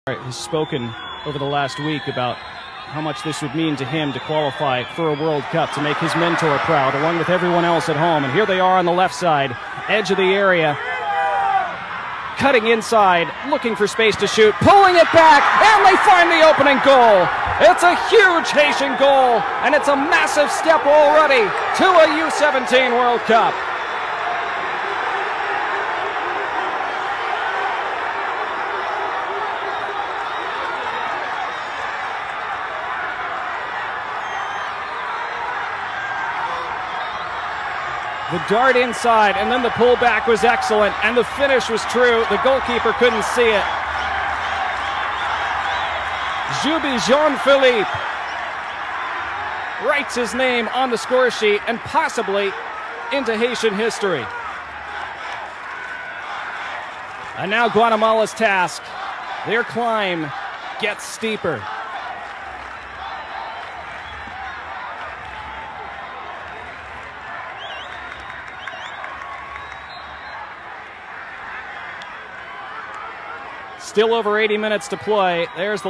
has spoken over the last week about how much this would mean to him to qualify for a World Cup, to make his mentor proud, along with everyone else at home. And here they are on the left side, edge of the area, cutting inside, looking for space to shoot, pulling it back, and they find the opening goal. It's a huge Haitian goal, and it's a massive step already to a U17 World Cup. The dart inside, and then the pullback was excellent, and the finish was true. The goalkeeper couldn't see it. Juby Jean-Philippe writes his name on the score sheet and possibly into Haitian history. And now Guatemala's task. Their climb gets steeper. Still over 80 minutes to play. There's the